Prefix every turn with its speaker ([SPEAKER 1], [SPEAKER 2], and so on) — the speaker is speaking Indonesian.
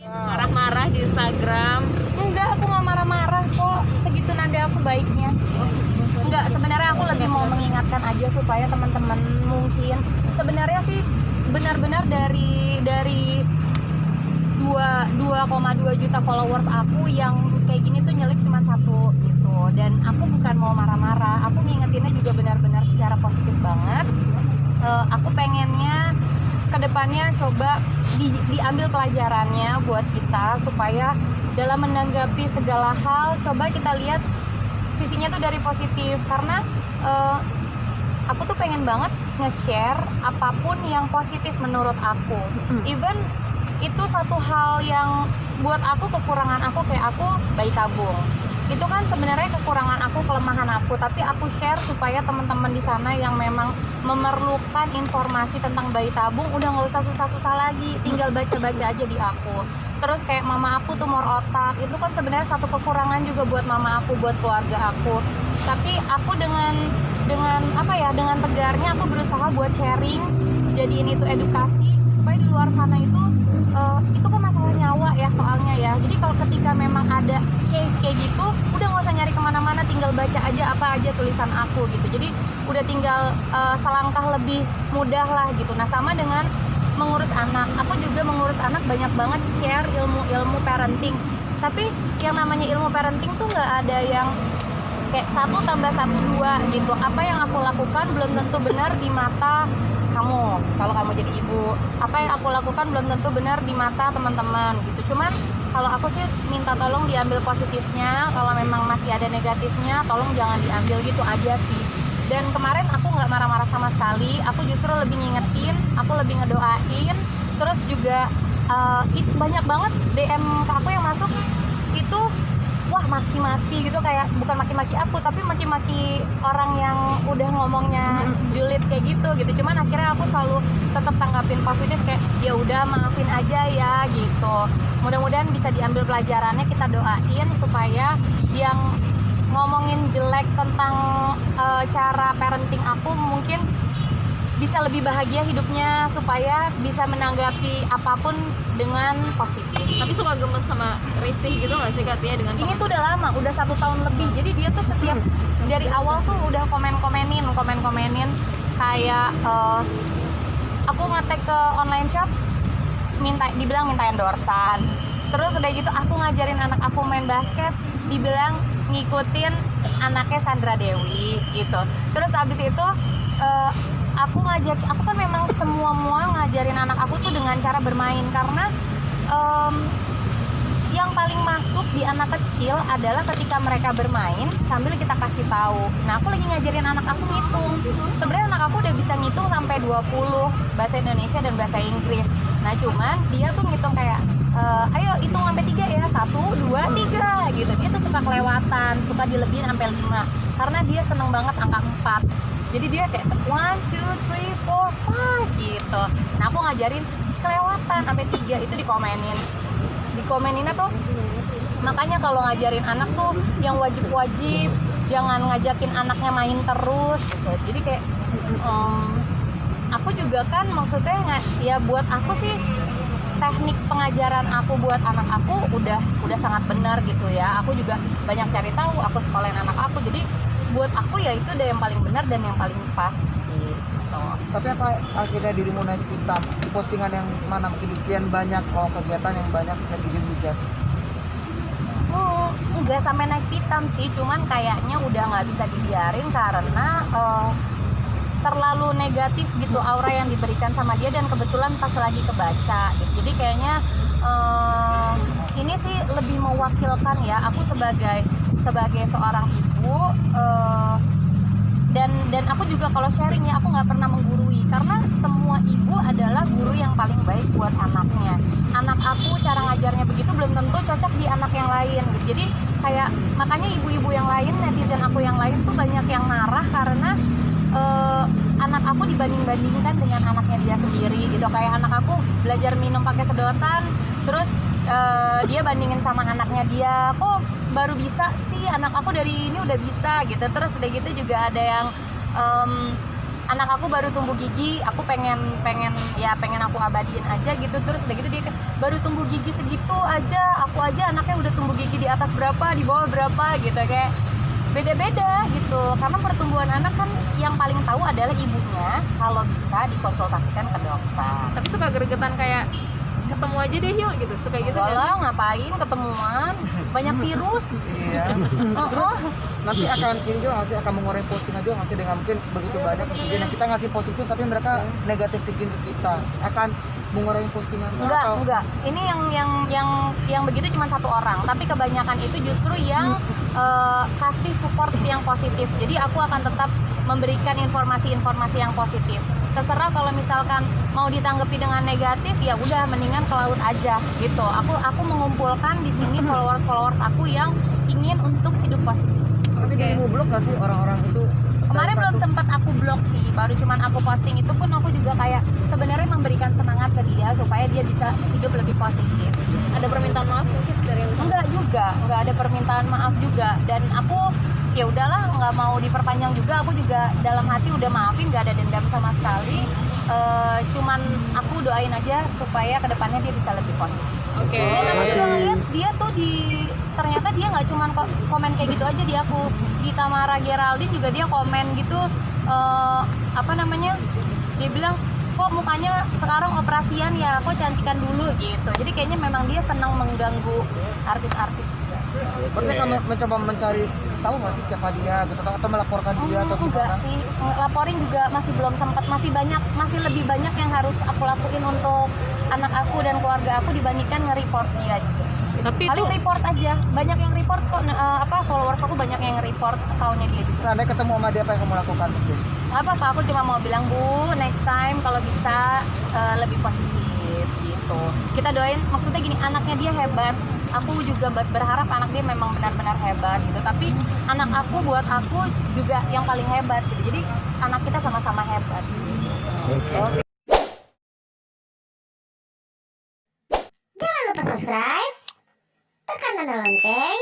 [SPEAKER 1] Marah-marah di Instagram.
[SPEAKER 2] Enggak, aku nggak marah-marah kok. Segitu nada aku baiknya. Enggak, sebenarnya aku lebih mau mengingatkan aja supaya teman-teman mungkin sebenarnya sih benar-benar dari 2,2 juta followers aku yang kayak gini tuh nyelip cuma satu gitu. Dan aku bukan mau marah-marah, aku ngingetinnya juga benar-benar secara positif banget. Aku pengennya kedepannya coba diambil pelajarannya buat kita supaya dalam menanggapi segala hal coba kita lihat sisinya tuh dari positif, karena aku tuh pengen banget nge-share apapun yang positif menurut aku. Even itu satu hal yang buat aku kekurangan aku, kayak aku bayi tabung. Itu kan sebenarnya kekurangan aku, kelemahan aku, tapi aku share supaya teman-teman di sana yang memang memerlukan informasi tentang bayi tabung udah nggak usah susah-susah lagi, tinggal baca-baca aja di aku. Terus kayak mama aku tumor otak, itu kan sebenarnya satu kekurangan juga buat mama aku, buat keluarga aku. Tapi aku dengan tegarnya aku berusaha buat sharing, jadiin itu edukasi supaya di luar sana itu kan masalah nyawa ya soalnya ya. Jadi kalau ketika memang ada case kayak gitu, udah nggak usah nyari kemana-mana, tinggal baca aja apa aja tulisan aku gitu. Jadi udah tinggal selangkah lebih mudah lah gitu. Nah sama dengan mengurus anak, aku juga mengurus anak banyak banget share ilmu parenting. Tapi yang namanya ilmu parenting tuh nggak ada yang kayak 1 + 1 2 gitu. Apa yang aku lakukan belum tentu benar di mata kamu kalau kamu jadi ibu, apa yang aku lakukan belum tentu benar di mata teman-teman gitu. Cuman kalau aku sih minta tolong diambil positifnya, kalau memang masih ada negatifnya tolong jangan diambil gitu aja sih. Dan kemarin aku nggak marah-marah sama sekali, aku justru lebih ngingetin, aku lebih ngedoain. Terus juga itu banyak banget DM ke aku yang masuk itu wah maki-maki gitu, kayak bukan maki-maki aku tapi maki-maki orang yang udah ngomongnya julid kayak gitu. Cuman akhirnya aku selalu tetap tanggapin positif, kayak ya udah maafin aja ya gitu. Mudah-mudahan bisa diambil pelajarannya, kita doain supaya yang ngomongin jelek tentang cara parenting aku mungkin bisa lebih bahagia hidupnya, supaya bisa menanggapi apapun dengan positif.
[SPEAKER 1] Tapi suka gemes sama risih gitu nggak sih Katia dengan
[SPEAKER 2] Ini tuh udah lama, udah 1 tahun lebih. Jadi dia tuh setiap dari awal tuh udah komen-komenin kayak aku ngetek ke online shop, dibilang minta endorsan. Terus udah gitu aku ngajarin anak aku main basket, dibilang ngikutin anaknya Sandra Dewi gitu. Terus abis itu aku kan memang semua ngajarin anak aku tuh dengan cara bermain, karena yang paling masuk di anak kecil adalah ketika mereka bermain sambil kita kasih tahu. Nah aku lagi ngajarin anak aku ngitung. Sebenarnya anak aku udah bisa ngitung sampai 20 bahasa Indonesia dan bahasa Inggris. Nah cuman dia tuh ngitung kayak ayo hitung sampai 3 ya, 1, 2, 3 gitu. Dia tuh suka kelewatan, suka dilebihin sampai 5 karena dia seneng banget angka 4. Jadi dia kayak 1, 2, 3, 4, 5 gitu. Nah aku ngajarin kelewatan sampai 3 itu dikomeninnya tuh. Makanya kalau ngajarin anak tuh yang wajib-wajib, jangan ngajakin anaknya main terus gitu. Jadi kayak aku juga kan maksudnya ya buat aku sih teknik pengajaran aku buat anak aku udah sangat benar gitu ya. Aku juga banyak cari tahu, aku sekolahin anak aku. Jadi buat aku ya itu udah yang paling benar dan yang paling pas gitu.
[SPEAKER 3] Tapi apa akhirnya dirimu naik hitam di postingan yang mana mungkin di sekian banyak kegiatan yang banyak netizen hujat?
[SPEAKER 2] Nggak sampai naik hitam sih, cuman kayaknya udah nggak bisa dibiarin karena terlalu negatif gitu aura yang diberikan sama dia, dan kebetulan pas lagi kebaca gitu. Jadi kayaknya ini sih lebih mewakilkan ya aku sebagai seorang ibu, dan aku juga kalau sharing ya aku nggak pernah menggurui, karena semua ibu adalah guru yang paling baik buat anaknya. Anak aku cara ngajarnya begitu belum tentu cocok di anak yang lain gitu. Jadi kayak makanya ibu-ibu yang lain, netizen aku yang lain tuh banyak yang marah karena anak aku dibanding-bandingkan dengan anaknya dia sendiri gitu. Kayak anak aku belajar minum pakai sedotan, terus dia bandingin sama anaknya dia, kok baru bisa sih, anak aku dari ini udah bisa gitu. Terus udah gitu juga ada yang anak aku baru tumbuh gigi, aku pengen aku abadiin aja gitu. Terus udah gitu dia kayak, baru tumbuh gigi segitu aja, aku aja anaknya udah tumbuh gigi di atas berapa, di bawah berapa gitu. Kayak beda-beda gitu, karena pertumbuhan anak kan yang paling tahu adalah ibunya. Kalau bisa dikonsultasikan ke dokter.
[SPEAKER 1] Tapi suka gregetan kayak ketemu aja deh yuk gitu, suka gitu
[SPEAKER 2] Enggak
[SPEAKER 1] kan?
[SPEAKER 2] lah, ngapain ketemuan, banyak virus.
[SPEAKER 3] Iya.
[SPEAKER 2] Oh,
[SPEAKER 3] Nanti akan ini juga nggak sih, akan mengurangi postingan juga nggak sih, dengan mungkin begitu banyak netizen yang kita ngasih positif tapi mereka negatif thinking ke kita, akan mengurangi postingan atau
[SPEAKER 2] enggak. Ini yang begitu cuma satu orang, tapi kebanyakan itu justru yang kasih support yang positif. Jadi aku akan tetap memberikan informasi-informasi yang positif. Terserah kalau misalkan mau ditanggapi dengan negatif, ya udah mendingan ke laut aja gitu. Aku mengumpulkan di sini followers aku yang ingin untuk hidup positif.
[SPEAKER 3] tapi dirimu blok nggak sih orang-orang itu?
[SPEAKER 2] Kemarin
[SPEAKER 3] Dari
[SPEAKER 2] belum
[SPEAKER 3] satu-
[SPEAKER 2] sempat aku blog sih, baru cuman aku posting itu pun aku juga kayak sebenarnya memberikan semangat ke dia supaya dia bisa hidup lebih positif.
[SPEAKER 1] Ada permintaan maaf mungkin dari yang
[SPEAKER 2] Enggak juga, enggak ada permintaan maaf juga, dan aku ya udahlah nggak mau diperpanjang juga. Aku juga dalam hati udah maafin, nggak ada dendam sama sekali. Cuman aku doain aja supaya kedepannya dia bisa lebih positif.
[SPEAKER 1] Oke.
[SPEAKER 2] Dan aku juga ngeliat dia tuh ternyata dia nggak cuman komen kayak gitu aja di aku. Di Tamara Geraldine juga dia komen gitu, apa namanya, dia bilang kok mukanya sekarang operasian ya, kok cantikan dulu gitu. Jadi kayaknya memang dia senang mengganggu artis-artis juga.
[SPEAKER 3] Berarti kamu mencoba mencari tahu nggak sih siapa dia gitu, atau melaporkan dia atau
[SPEAKER 2] Enggak
[SPEAKER 3] gimana?
[SPEAKER 2] sih, laporin juga masih belum sempat, masih lebih banyak yang harus aku lakuin untuk anak aku dan keluarga aku dibandingkan nge-report dia gitu.
[SPEAKER 1] Tapi
[SPEAKER 2] Paling report aja, banyak yang report kok, followers aku banyak yang report accountnya dia juga.
[SPEAKER 3] Seandainya ketemu sama dia, apa yang kamu lakukan mungkin?
[SPEAKER 2] Nggak apa-apa, aku cuma mau bilang, Bu, next time kalau bisa lebih positif gitu. Kita doain, maksudnya gini, anaknya dia hebat. Aku juga berharap anak dia memang benar-benar hebat gitu. Tapi anak aku buat aku juga yang paling hebat gitu. Jadi anak kita sama-sama hebat.
[SPEAKER 4] Jangan lupa subscribe, tekan tanda lonceng,